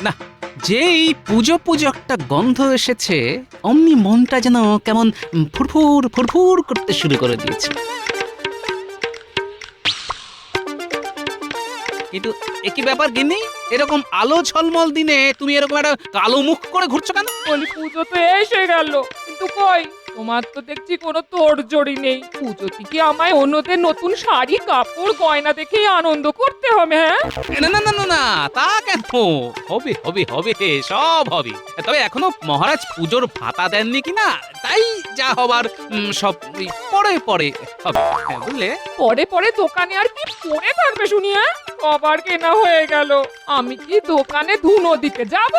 না, যেই পুজো পুজো একটা গন্ধ এসেছে অমনি মনটা যেন কেমন ফুরফুর ফুরফুর করতে শুরু করে দিয়েছে। কিন্তু একই ব্যাপার গিন্নি, এরকম আলো ঝলমল দিনে তুমি এরকম একটা কালো মুখ করে ঘুরছো কেন? বলি পুজো তো এসে গেল, কিন্তু কই তোমার তো দেখছি কোনো তোড়জোড়ি নেই। পুজোতে কি আমায় অন্যদের নতুন শাড়ি কাপড় গয়না দেখেই আনন্দ করতে হবে? হ্যাঁ, না না না না না, তা কেন? হবে হবে হবে, সব হবে। তবে এখনো মহারাজ পুজোর ভাতা দেননি কিনা, তাই যা হবার সব ওই পরে পরে হবে, বুঝলে? পরে পরে দোকানে আর কি পরে থাকবে শুনি? হ্যাঁ, কবার কেনা হয়ে গেল, আমি কি দোকানে ধুনো দিতে যাব?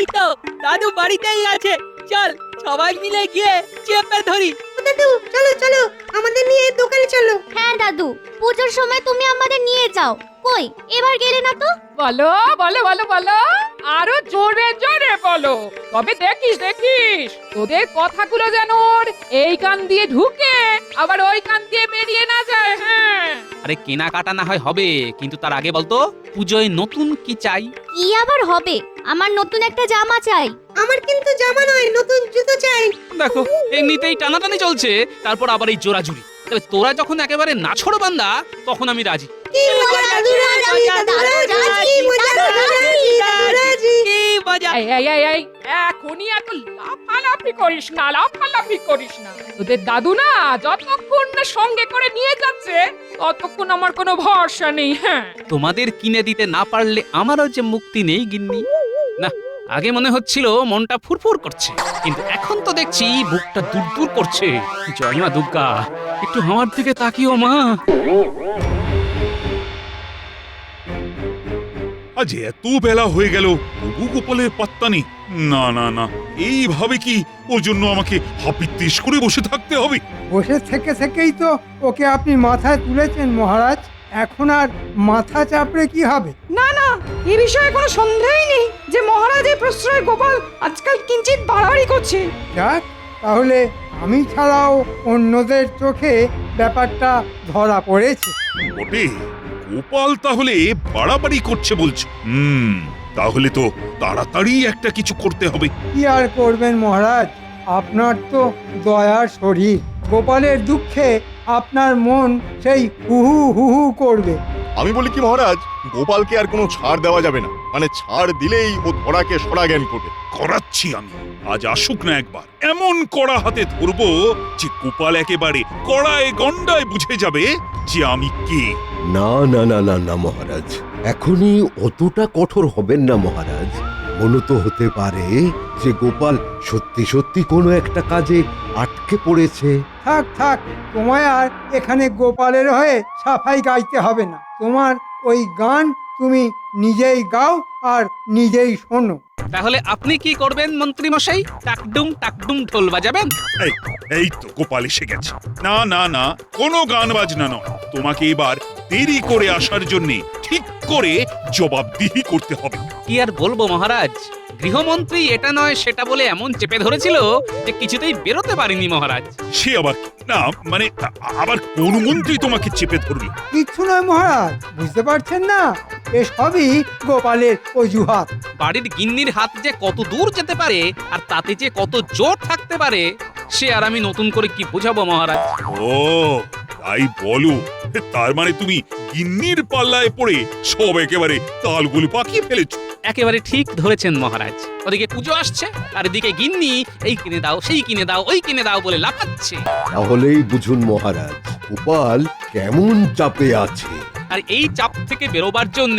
এই তো দাদু বাড়িতেই আছে, চল সবাই মিলে গিয়ে চেপে ধরি। দাদু চলো চলো, আমাদের নিয়ে দোকানে চলো। হ্যাঁ দাদু, পুজোর সময় তুমি আমাদের নিয়ে যাও। কই এবার গেলে না তো? বলো বলো বলো বলো, আরো জোরে জোরে বলো, তবে দেখিস দেখিস তোদের কথাগুলো যেন ওর এই কান দিয়ে ঢুকে আবার ওই কান দিয়ে বেরিয়ে না যায়। হ্যাঁ, আরে কেনাকাটা না হয় হবে, কিন্তু তার আগে বলতো পুজোয় নতুন কি চাই? কি আবার হবে? আমার নতুন একটা জামা চাই। আমার কিন্তু জামা নয়, নতুন জুতো চাই। দেখো এমনিতেই টানাটানি চলছে, তারপর আবার এই জোরাজুরি। তবে তোরা যখন একেবারে নাছড় বান্দা, তখন আমি রাজি। কি মজা দাদু রাজি, দাদু রাজি, কি মজা দাদু রাজি, দাদু রাজি। কি মজা! এই এই এই এই এখনই এত লাফালাফি করিস না, লাফালাফি করিস না। তোদের দাদু না যতক্ষণ না সঙ্গে করে নিয়ে যাচ্ছে ততক্ষণ আমার কোনো ভরসা নেই। হ্যাঁ, তোমাদের কিনে দিতে না পারলে আমারও যে মুক্তি নেই গিন্নি। না, আগে মনে হচ্ছিল মনটা ফুরফুর করছে, কিন্তু এখন তো দেখছি বুকটা দূর দূর করছে। জয় মা দুর্গা, একটু আমার দিকে তাকিও মা। আজ এত বেলা হয়ে গেল, তবু গোপালের পাত্তা নেই। না না না, এইভাবে কি ওর জন্য আমাকে হাপিত্তিস করে বসে থাকতে হবে? বসে থেকে থেকেই তো ওকে আপনি মাথায় তুলেছেন মহারাজ, এখন আর মাথা চাপড়ে কি হবে? না না, এ বিষয়ে কোনো সন্দেহই নেই যে মহারাজের প্রশ্রয় গোপাল আজকাল কিঞ্চিত বাড়াবাড়ি করছে। যাক, তাহলে আমি ছাড়াও অন্যদের চোখে ব্যাপারটা ধরা পড়েছে। বটে, গোপাল তাহলে বাড়াবাড়ি করছে বলছো? তাহলে তো তাড়াতাড়ি একটা কিছু করতে হবে। কি আর করবেন মহারাজ, আপনার তো দয়ার শরীর। গোপালের দুঃখে আপনার মন সেই হুহু হুহু করবে। আমি বলি কি মহারাজ, গোপালকে আর কোনো ছাড় দেওয়া যাবে না। মানে ছাড় দিলেই ও ধরাকে সরা জ্ঞান করবে। করাচ্ছি আমি, আজ আসুক না একবার, এমন কড়া হাতে ধরবো যে গোপাল একেবারে কড়ায় গন্ডায় বুঝে যাবে যে আমি কে। না না না না না মহারাজ, এখনই অতটা কঠোর হবেন না মহারাজ। মনে তো হতে পারে যে গোপাল সত্যি সত্যি কোনো একটা কাজে আটকে পড়েছে। থাক থাক, তোমায় আর এখানে গোপালের হয়ে সাফাই গাইতে হবে না। তোমার ওই গান তুমি নিজেই গাও আর নিজেই শোনো। তাহলে আপনি কি করবেন মন্ত্রী মশাই? টাকডুম টাকডুম ঢোল বাজাবেন? এই এই তো গোপাল এসে গেছে। না না না, কোনো গান বাজনা নয়। তোমাকে এবার দেরি করে আসার জন্য ঠিক করে জবাবদিহি করতে হবে। কি আর বলবো মহারাজ, গৃহমন্ত্রী এটা নয় সেটা বলে এমন চেপে ধরেছিল যে কিছুতেই বেরোতে পারিনি মহারাজ। সে আবার কি? না মানে আবার কোন মন্ত্রী তোমাকে চেপে ধরলো? কিচ্ছু নয় মহারাজ, বুঝতে পারছেন না? এসবই গোপালের অজুহাত। বাড়ির গিন্নির হাত যে কত দূর যেতে পারে আর তাতে যে কত জোর থাকতে পারে সে আর আমি নতুন করে কি বোঝাবো মহারাজ। ও তাই বলো, তার মানে তুমি গিন্নির পাল্লায় পড়ে সব একেবারে তালগুলো পাকিয়ে ফেলেছো। একেবারে ঠিক ধরেছেন মহারাজ। ওদিকে পুজো আসছে আর এদিকে গিন্নি এই কিনে দাও সেই কিনে দাও ওই কিনে দাও বলে লাফাচ্ছে। তাহলেই বুঝুন মহারাজ, গোপাল কেমন চাপে আছে। আর এই চাপ থেকে বেরোবার জন্য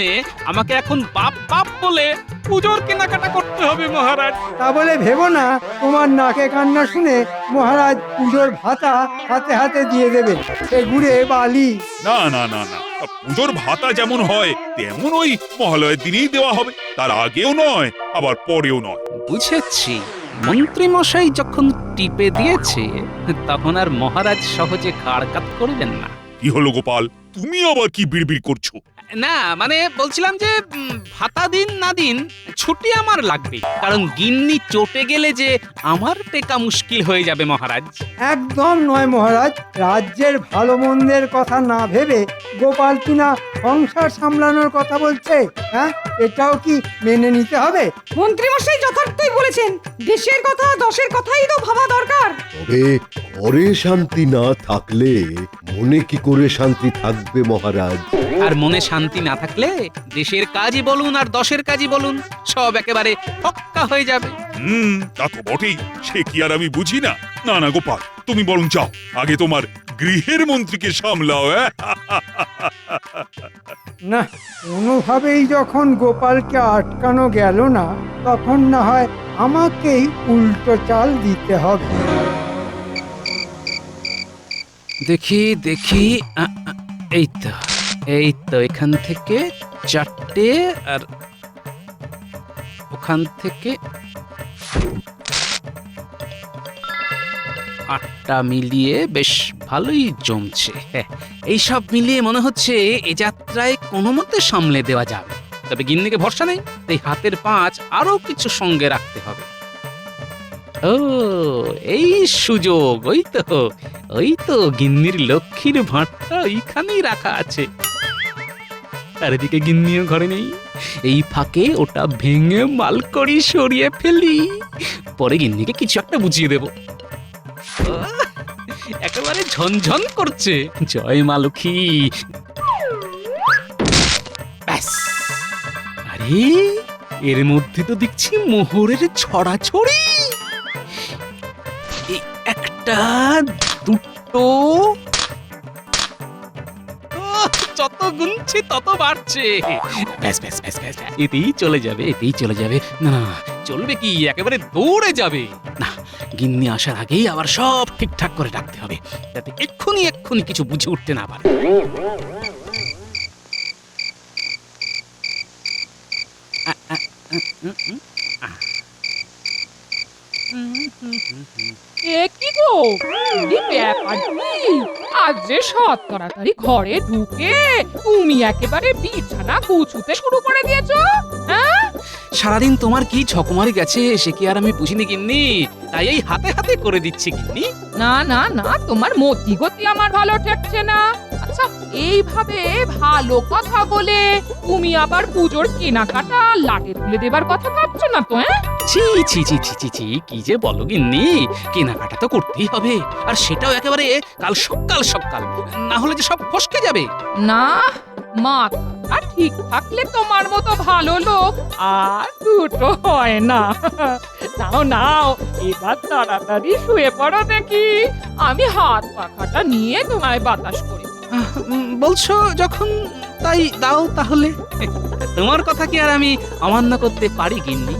আমাকে এখন বাপ বাপ বলে পুজোর কেনাকাটা করতে হবে মহারাজ। তা বলে ভেবো না তোমার নাকে কান্না শুনে মহারাজ পুজোর ভাতা হাতে হাতে দিয়ে দেবেন, সে গুড়ে বালি। না না না না, পুজোর ভাতা যেমন হয় তেমন ওই মহালয়ের দিনেই দেওয়া হবে, তার আগেও নয় আবার পরেও নয়। বুঝেছি, মন্ত্রী মশাই যখন টিপে দিয়েছে তখন আর মহারাজ সহজে কাড়কাত করবেন না। কি হলো গোপাল, তুমি আবার কি বিড়বিড় করছো? না মানে বলছিলাম যে ভাতা দিন না দিন ছুটি আমার লাগবে, কারণ গিন্নি চটে গেলে যে আমার টেকা মুশকিল হয়ে যাবে মহারাজ। একদম নয় মহারাজ, রাজ্যের ভালো মন্দের কথা না ভেবে গোপাল কিনা সংসার সামলানোর কথা বলছে। হ্যাঁ, এটাও কি মেনে নিতে হবে? মন্ত্রীমশাই যথার্থই বলেছেন, দেশের কথা দশের কথাই তো ভাবা দরকার। তবে ঘরে শান্তি না থাকলে মনে কি করে শান্তি থাকবে মহারাজ? আর মনে শান্তি না থাকলে দেশের কাজই বলুন আর দশের কাজই বলুন সব একেবারে ফক্কা হয়ে যাবে। তা তো বটেই, সে কি আর আমি বুঝি না? না না গোপাল, তুমি বরং যাও, আগে তোমার গৃহের মন্ত্রীকে সামলাও। না, কোনোভাবেই যখন গোপালকে আটকানো গেল না, তখন না হয় আমাকেই উল্টো চাল দিতে হবে। দেখি দেখি এই তো এখান থেকে 4টে আর ওখান থেকে 8টা মিলিয়ে বেশ ভালোই জমছে। এই সব মিলিয়ে মনে হচ্ছে এ যাত্রায় কোনো মতে সামলে দেওয়া যাবে। তবে গিন্নিকে ভরসা নেই, তাই হাতের পাঁচ আরো কিছু সঙ্গে রাখতে হবে। ও এই সুযোগ, ওই তো গিন্নির লক্ষ্মীর ভাঁড়টা ওইখানেই রাখা আছে। আর এদিকে গিন্নিও ঘরে নেই, এই ফাঁকে ওটা ভেঙে মালকড়ি সরিয়ে ফেলি, পরে গিন্নিকে কিছু একটা বুঝিয়ে দেব। একেবারে ঝনঝন করছে, জয় মা লক্ষ্মী। ব্যাস, আরে এর মধ্যে তো দেখছি মোহরের ছড়াছড়ি। একটা, দুটো, যত গুনছি তত বাড়ছে। ব্যাস ব্যাস ব্যাস ব্যাস, এতেই চলে যাবে। না চলবে কি, একেবারে দৌড়ে যাবে। না, গিন্নি আসার আগেই আবার সব ঠিকঠাক করে রাখতে হবে, যাতে এক্ষুনি কিছু বুঝে উঠতে না পারে। এ কি গো, এই ব্যাপার কি? আজ যে সৎ তাড়াতাড়ি ঘরে ঢুকে তুমি একেবারে বিছানা গুছুতে শুরু করে দিয়েছো? হ্যাঁ, সারাদিন তোমার কি ছকমারি গেছে সে কি আর আমি বুঝিনি গিন্নি, তাই এই হাতে হাতে করে দিচ্ছি গিন্নি। না না না, তোমার মতি গতি আমার ভালো ঠেকছে না। আচ্ছা, এইভাবে ভালো কথা বলে তুমি আবার পুজোর কেনাকাটা লাটে তুলে দেবার কথা ভাবছো না তো? হ্যাঁ, ছি ছি ছি ছি ছি ছি, কি যে বলো গিন্নি, কেনাকাটা তো করতেই হবে, আর সেটাও একেবারে কাল সকাল, না হলে যে সব ফসকে যাবে। না, মাথা ঠিক থাকলে তোমার মতো ভালো লোক আর দুটো হয় না। নাও এবার তাড়াতাড়ি শুয়ে পড়ো দেখি, আমি হাত পাখাটা নিয়ে তোমায় বাতাস করি। বলছো যখন, তাই দাও তাহলে। তোমার কথা কি আর আমি অমান্য করতে পারি গিন্নি?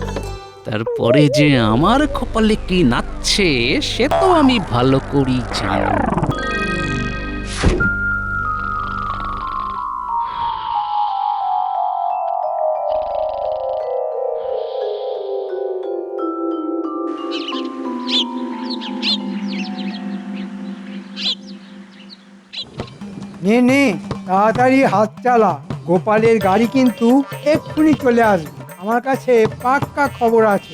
তারপরে যে আমার কপালে কি নাচছে সে তো আমি ভালো করেই জানি। নে তাড়াতাড়ি হাত চালা, গোপালের গাড়ি কিন্তু এক্ষুনি চলে আসবে। আমার কাছে পাক্কা খবর আছে।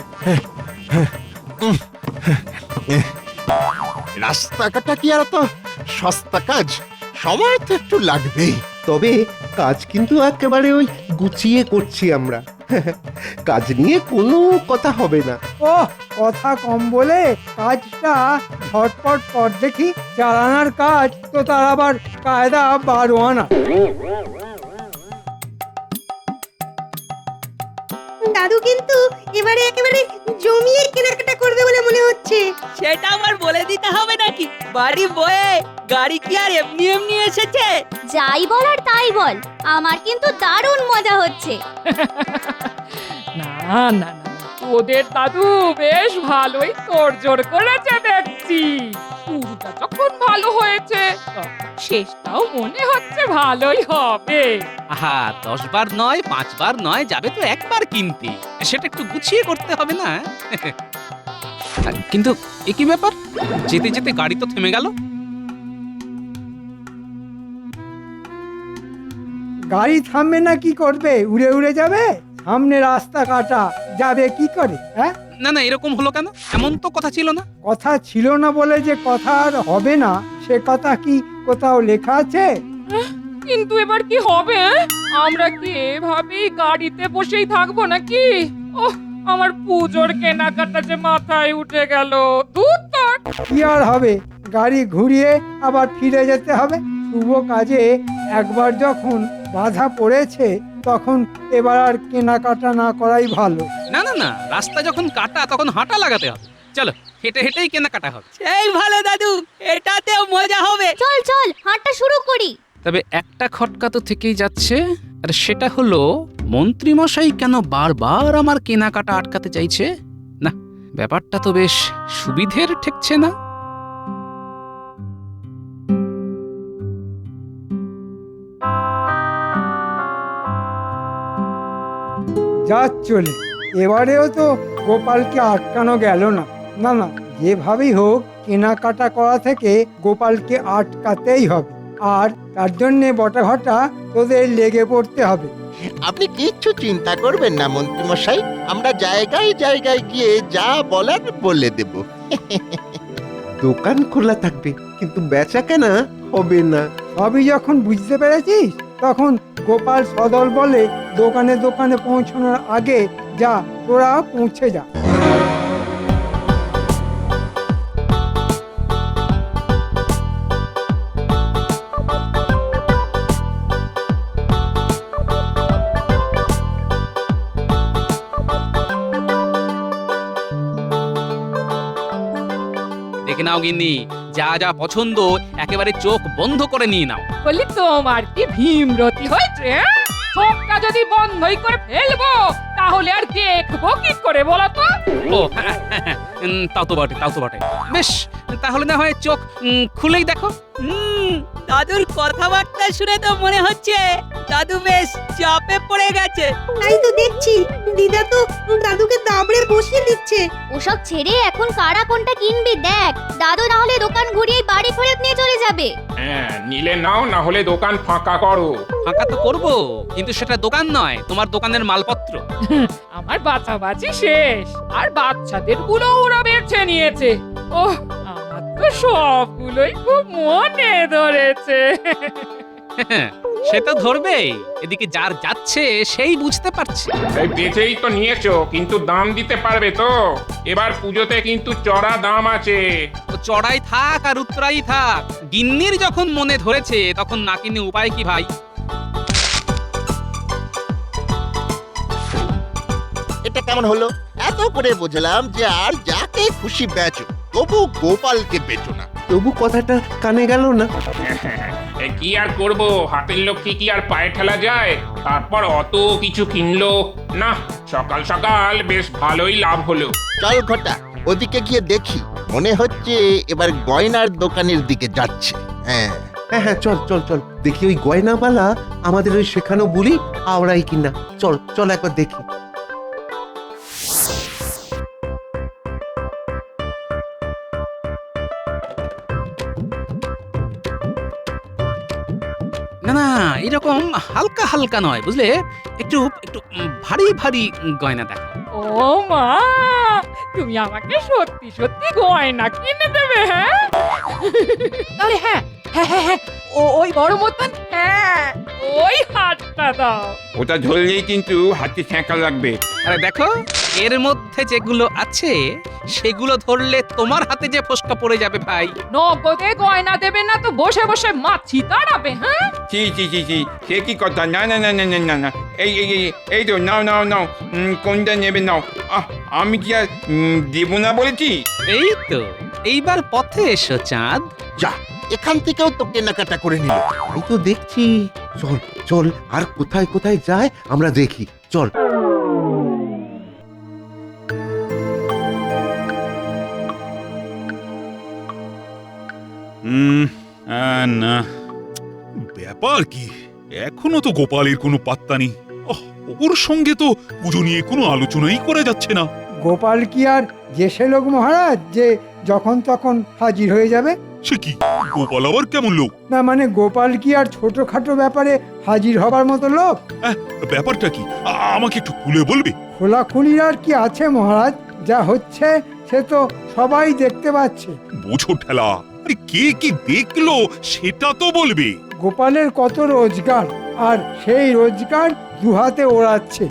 রাস্তাঘাটটা কি আর তো সস্তা কাজ, সময় তো একটু লাগবেই। তবে কাজ কিন্তু একেবারে ওই গুছিয়ে করছি আমরা। কাজ নিয়ে কোনো কথা হবে না। ও কথা কম বলে কাজটা ঝটপট কর দেখি। চালানার কাজ তো তার আবার কায়দা 12 আনা। দাদু কিন্তু এবারে একেবারে জমিয়ে কেনাকাটা করবে বলে মনে হচ্ছে। সেটা আমার বলে দিতে হবে নাকি? বাড়ি বয়ে গাড়ি কি আর এমনি এসেছে? যাই বল আর তাই বল, আমার কিন্তু দারুণ মজা হচ্ছে। না না না, ওদের দাদু বেশ ভালোই তোড়জোড় করেছে দেখছি। শুরুটা যখন ভালো হয়েছে, তখন শেষটাও মনে হচ্ছে ভালোই হবে। আহা, 10 বার নয় 5 বার নয়, যাবে তো একবার কিনতে, সেটা একটু গুছিয়ে করতে হবে না? কিন্তু একই ব্যাপার, যেতে যেতে গাড়ি তো থেমে গেল। গাড়ি থামবে না কি করবে? উড়ে উড়ে যাবে? সামনে রাস্তা কাটা, যাবে কি করে? হ্যাঁ, না না, এরকম হলো কেন? এমন তো কথা ছিল না। কথা ছিল না বলে যে কথা আর হবে না সে কথা কি কোথাও লেখা আছে? কিন্তু এবার কি হবে? আমরা কি এভাবেই গাড়িতে বসেই থাকবো নাকি? ওহ, আমার পুজোর কেনাকাটা যে মাথায় উঠে গেল। দূর তোর। কি আর হবে, গাড়ি ঘুরিয়ে আবার ফিরে যেতে হবে। শুভ কাজে একবার যখন বাধা পড়েছে তখন এবার আর কেনাকাটা না করাই ভালো। না না না, রাস্তা যখন কাটা তখন হাঁটা লাগাতে হবে। চলো, হেঁটে হেঁটেই কেনাকাটা হবে। সেই ভালো দাদু, এটাতেও মজা হবে। চল চল হাঁটা শুরু করি। তবে একটা খটকা তো থেকেই যাচ্ছে, আর সেটা হলো মন্ত্রীমশাই কেন বারবার আমার কেনাকাটা আটকাতে চাইছে? না, ব্যাপারটা তো বেশ সুবিধের ঠেকছে না। যা চলে, এবারেও তো গোপালকে আটকানো গেল না। না না, যেভাবেই হোক কেনাকাটা করা থেকে গোপালকে আটকাতেই হবে। আর তার জন্যে বটাঘটা তোদের লেগে পড়তে হবে। আপনি কিচ্ছু চিন্তা করবেন না মন্ত্রীমশাই, আমরা জায়গায় জায়গায় গিয়ে যা বলার বলে দেব। দোকান খোলা থাকবে কিন্তু বেচা কেনা হবে না। সবই যখন বুঝতে পেরেছিস তখন গোপাল সদল বলে দোকানে দোকানে পৌঁছানোর আগে যা তোরা পৌঁছে যা। দেখে নাও গিন্নি, যা যা পছন্দ একেবারে চোখ বন্ধ করে নিয়ে নাও। বলি তোমার কি ভীমরতি হয়েছে? চোখটা যদি বন্ধই করে ফেলবো তাহলে আর দেখবো কি করে বলো তো? ও তাও তো বটে, তাও তো বটে। বেশ, তাহলে না হয় চোখ খুলেই দেখো। দাদুর কথাবার্তা শুনে তো মনে হচ্ছে দাদু বেশ চাপে পড়ে গেছে। তাই তো দেখছি, দিদা তো দাদুকে দাবড়ে বসিয়ে দিচ্ছে। ওসব ছেড়ে এখন কারা কোনটা কিনবি দেখ। দাদু না হলে দোকান ঘুরিয়ে বাড়ি ফেরত নিয়ে চলে যাবে। হ্যাঁ, নিলে নাও, না হলে দোকান ফাঁকা করো। ফাঁকা তো করবো, কিন্তু সেটা দোকান নয়, তোমার দোকানের মালপত্র। আমার বাছাবাছি শেষ, আর বাচ্চাদের গুলো ওরা বেছে নিয়েছে। ওহ, আমার তো সবগুলোই খুব মনে ধরেছে। সে তো ধরবেই, এদিকে যার যাচ্ছে সেই বুঝতে পারছে। এই বেচেই তো নিয়েছো, কিন্তু দাম দিতে পারবে তো? এবার পুজোতে কিন্তু চড়া দাম আছে। ও চড়াই থাক আর উত্তরাই থাক, গিন্নির যখন মনে ধরেছে তখন না কিনে উপায় কি ভাই? এটা কেমন হলো? এত করে বুঝলাম যে আর যাকে খুশি বেচো, তবু গোপালকে বেচো না। তবু কথাটা কানে গেল না। এ কি আর করব, হাতের লক্ষ্মী কি আর পায়ে ঠেলা যায়? তারপর অত কিছু কিনলো না, সকাল সকাল বেশ ভালোই লাভ হলো। চল ঘটা, ওদিকে গিয়ে দেখি। মনে হচ্ছে এবার গয়নার দোকানের দিকে যাচ্ছে। হ্যাঁ হ্যাঁ হ্যাঁ, চল চল চল দেখি ওই গয়নাওয়ালা আমাদের ওই শেখানো বুলি আওড়াই কিনা। চল চল একবার দেখি। না না, এরকম হালকা হালকা নয়, বুঝলে, একটু একটু ভারী ভারী গয়না দেখো। ও মা, তুমি আমাকে সত্যি সত্যি গয়না কিনে দেবে? হ্যাঁ, তাহলে হ্যাঁ হ্যাঁ হ্যাঁ হ্যাঁ, ওই বড় মতন, হ্যাঁ ওই হাতটা দাও। ওটা ধরলেই কিন্তু হাতে ছ্যাঁকা লাগবে। আরে দেখো, এর মধ্যে যেগুলো আছে সেগুলো ধরলে তোমার হাতে যে ফোসকা পড়ে যাবে ভাই। নগদে গয়না দেবে না তো বসে বসে মাছি তাড়াবে? হ্যাঁ, জি জি জি জি, সে কি কথা? না না না না না না না, এই এই এই এই তো নাও নাও নাও, কোনটা নেবে নাও। আমি কি আর দেবো না বলেছি? এই তো, এইবার পথে এসো চাঁদ। যা, এখান থেকেও তো কেনাকাটা করে নিল। আমি তো দেখছি। চল চল, আর কোথায় কোথায় যায় আমরা দেখি। চল। না, ব্যাপার কি, এখনো তো গোপালের কোনো পাত্তা নেই। ওর সঙ্গে তো পুজো নিয়ে কোনো আলোচনাই করা যাচ্ছে না। গোপাল কি আর জেসে লোক মহারাজ যে যখন তখন হাজির হয়ে যাবে? সে কি গোপাল আবার কেমন লোক? না মানে গোপাল কি আর ছোটখাটো ব্যাপারে হাজির হবার মতো লোক? ব্যাপারটা কি আমাকে একটু খুলে বলবে? খোলাখুলির আর কি আছে মহারাজ, যা হচ্ছে সে তো সবাই দেখতে পাচ্ছে। বোঝো ঠেলা, আরে কে কি দেখলো সেটা তো বলবে। গোপালের কত রোজগার, আর সেই রোজগার দুহাতে ওড়াচ্ছে।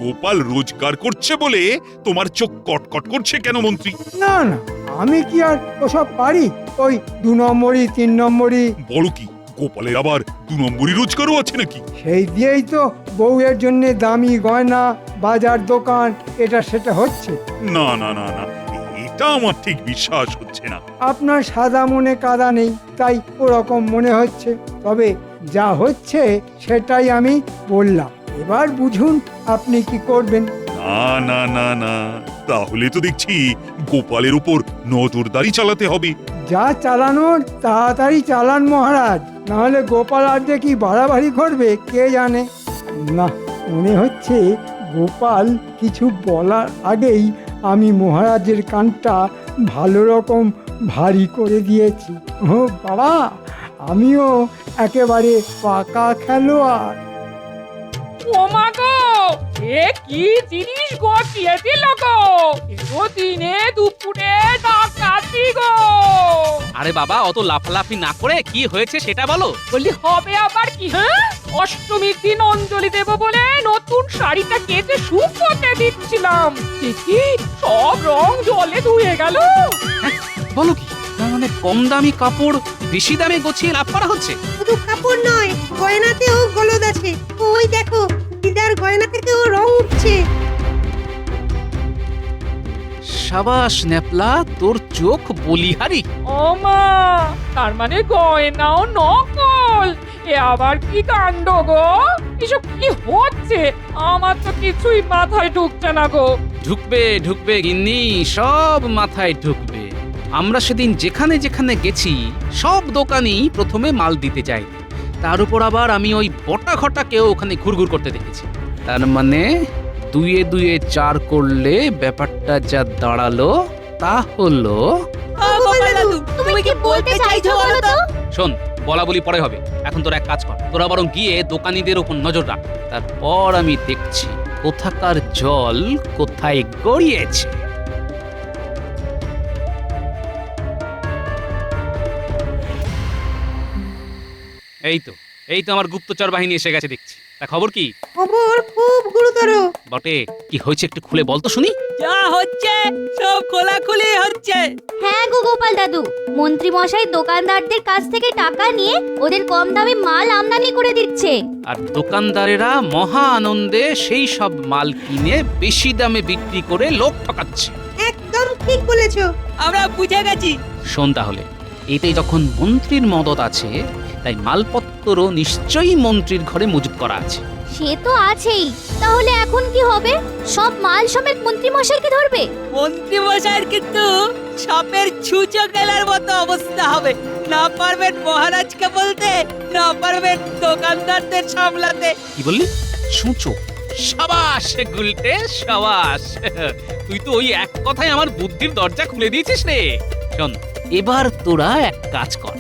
গোপাল রোজগার করছে বলে তোমার চোখ কটকট করছে কেন মন্ত্রী? না না, আমি কি আর ওসব পারি? ওই 2 নম্বরই 3 নম্বরই। বড় কি গোপালের আবার 2 নম্বরই রোজগারও আছে নাকি? সেই দিয়েই তো বউয়ের জন্য দামি গয়না, বাজার দোকান, এটা সেটা হচ্ছে। না না না না, এটা আমার ঠিক বিশ্বাস হচ্ছে না। আপনার সাদা মনে কাদা নেই, তাই ওরকম মনে হচ্ছে। তবে যা হচ্ছে সেটাই আমি বললাম, এবার বুঝুন আপনি কি করবেন। না না না না, তাহলে তো দেখছি গোপালের উপর নজরদারি চালাতে হবে। যা চালানোর তাড়াতাড়ি চালান মহারাজ, নাহলে গোপাল আর যে কি বাড়াবাড়ি করবে কে জানে। না, মনে হচ্ছে গোপাল কিছু বলার আগেই আমি মহারাজের কানটা ভালো রকম ভারী করে দিয়েছি। ও বাবা, আমিও একেবারে পাকা খেলোয়াড়। ও মা গো, এ কি জিনিস গটিয়ে দিল গো, এতো দিনে দুপুরে ডাকাতি গো। আরে বাবা, অত লাফালাফি না করে কি হয়েছে সেটা বলো। বলি হবে আবার কি? হ্যাঁ, অষ্টমীর দিন অঞ্জলি দেব বলে নতুন শাড়িটা কেচে শুকোতে দিচ্ছিলাম, দেখি সব রং জলে ধুয়ে গেল। বলো কি, তার মানে কম দামি কাপড় বেশি দামে গছিয়ে লাভ করা হচ্ছে? শুধু কাপড় নয়, গয়নাতেও গলদ আছে। ওই দেখো, দিদার গয়না থেকেও রং উঠছে। সাবাস ন্যাপলা, তোর চোখ বলিহারি। ও মা, তার মানে গয়নাও নকল? এ আবার কি কাণ্ড গো, এসব কি হচ্ছে? আমার তো কিছুই মাথায় ঢুকছে না গো। ঢুকবে ঢুকবে গিন্নি, সব মাথায় ঢুকবে। আমরা সেদিন যেখানে যেখানে গেছি সব দোকানই প্রথমে মাল দিতে যায়, তার উপর আবার আমি ওই বটা ঘটাকেও ওখানে ঘুরঘুর করতে দেখেছি। তার মানে 2 2 4 করলে ব্যাপারটা যা দাঁড়ালো তা হলো। তুমি কি বলতে চাইছো বলো তো? শোন, বলা বলি পরে হবে, এখন তোরা এক কাজ কর, তোরা বরং গিয়ে দোকানীদের উপর নজর রাখ, তারপর আমি দেখছি কোথাকার জল কোথায় গড়িয়েছে। এই তো আমার গুপ্তচর বাহিনী এসে গেছে দেখছি। তা খবর কি? খবর খুব গুরুতর। বটে, কি হয়েছে একটু খুলে বল তো শুনি। যা হচ্ছে সব খোলাখুলি হচ্ছে। হ্যাঁ গো গোপাল দাদু, মন্ত্রী মশাই দোকানদারদের কাছ থেকে টাকা নিয়ে ওদের কম দামে মাল আমদানি করে দিচ্ছে, আর দোকানদারেরা মহা আনন্দে সেই সব মাল কিনে বেশি দামে বিক্রি করে লোক ঠকাচ্ছে। একদম ঠিক বলেছো। আমরা বুঝে গেছি। শোন তাহলে, এতে যখন মন্ত্রীর মদত আছে, তাই মালপত্রও নিশ্চয়ই মন্ত্রীর ঘরে মজুত করা আছে। সে তো আছেই। তাহলে এখন কি হবে? সব মাল সমেত মন্ত্রী মশাইকে ধরবে? মন্ত্রী মশাইয়ের কিন্তু সাপের ছুঁচো গেলার মতো অবস্থা হবে। না পারবেন মহারাজকে বলতে, না পারবেন দোকানদারদের সামলাতে। কি বললি? ছুঁচো? সাবাস গুলটে, সাবাস। তুই তো ওই এক কথায় আমার বুদ্ধির দরজা খুলে দিয়েছিস রে। শোন, এবার তোরা এক কাজ কর।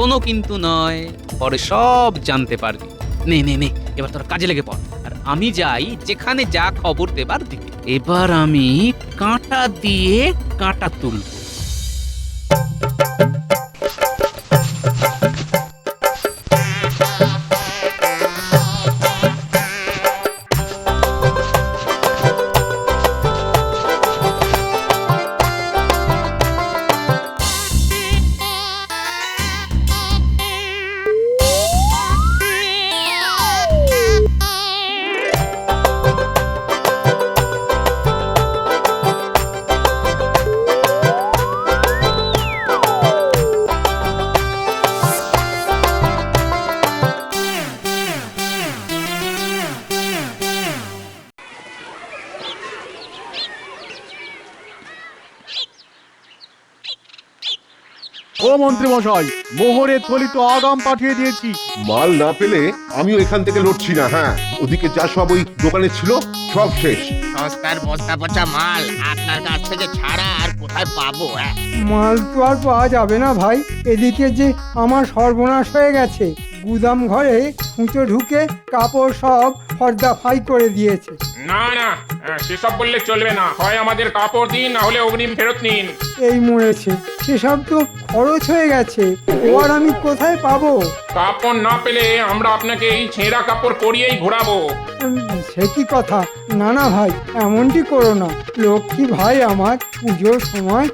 কোনো কিন্তু নয়, পরে সব জানতে পারবি। নে নে নে, এবার তোরা কাজে লেগে পড়, আর আমি যাই যেখানে যা খবর দেবার দিকে। এবার আমি কাঁটা দিয়ে কাঁটা তুলব। ও মন্ত্রী মশাই, মোহরের থলি তো আগাম পাঠিয়ে দিয়েছি। মাল না পেলে আমিও এখান থেকে লড়ছি না। হ্যাঁ, ওদিকে যা সব ওই দোকানে ছিল সব শেষ। সস্তার বস্তা পচা মাল আপনার কাছ থেকে ছাড়া আর কোথায় পাবো? মাল তো আর পাওয়া যাবে না ভাই। এদিকে যে আমার সর্বনাশ হয়ে গেছে, গুদাম ঘরে খুঁচো ঢুকে কাপড় সব ফর্দা ফাই করে দিয়েছে। না না, সেসব বললে চলবে না। হয় আমাদের কাপড় দিন, না হলে অগ্রিম ফেরত নিন। এই মরেছে, সেসব তো খরচ হয়ে গেছে, ও আর আমি কোথায় পাবো? কাপড় না পেলে আমরা আপনাকে এই ছেঁড়া কাপড় পরিয়েই ঘোরাবো। সে কি কথা? না না ভাই, এমনটি করো না। লক্ষ্মী ভাই আমার, পুজোর সময়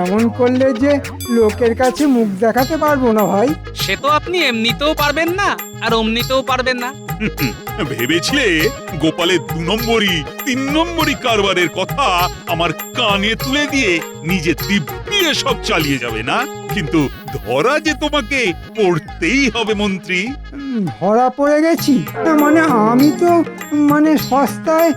এমন করলে যে লোকের কাছে মুখ দেখাতে পারবো না ভাই। সে তো আপনি এমনিতেও পারবেন না আর অমনিতেও পারবেন না। ভেবেছিলে গোপালের 2 নম্বরই 3 নম্বরই কারবারের কথা আমার কানে তুলে দিয়ে নিজে দিব্যি সব চালিয়ে যাবে না? কিন্তু ধরা যে তোমাকে পড়তেই হবে মন্ত্রী। ধরা পড়ে গেছি? মানে আমি তো সস্তায়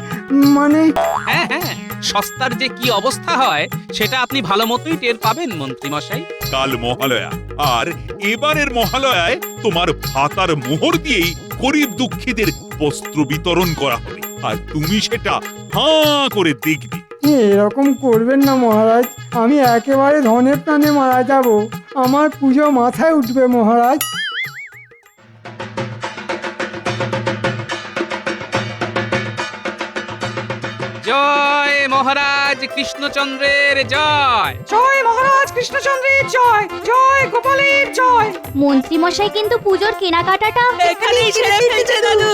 হ্যাঁ হ্যাঁ, সস্তার যে কি অবস্থা হয় সেটা আপনি ভালো মতোই টের পাবেন মন্ত্রী মশাই। কাল মহালয়া, আর এবারের মহালয়ায় তোমার ভাতার মোহর দিয়েই গরিব দুঃখীদের বস্ত্র বিতরণ করা হবে, আর তুমি সেটা হাঁ করে দেখবে। এরকম করবেন না মহারাজ, আমি একেবারে ধনে প্রাণে মারা যাব। আমার পুজো মাথায় উঠবে মহারাজ। জয় মহারাজ কৃষ্ণচন্দ্রের জয়। জয় মহারাজ কৃষ্ণচন্দ্রের জয়, জয় গোপালের জয়। মন্ত্রী মশাই কিন্তু পুজোর কেনাকাটাটা এখানেই ছেড়ে ফেলছে দাদু।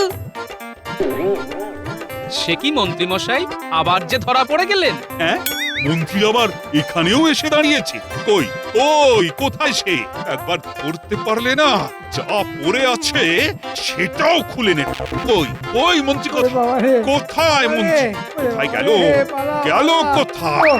সে কি মন্ত্রী মশাই, আবার যে ধরা পড়ে গেলেন? হ্যাঁ, মন্ত্রী আবার এখানেও এসে দাঁড়িয়েছে। কই ওই কোথায় সে? একবার ধরতে পারলে না, যা পড়ে আছে সেটাও খুলে নে। কই ওই মন্ত্রী কোথায়? মন্ত্রী কোথায় গেল? গেল কোথায়?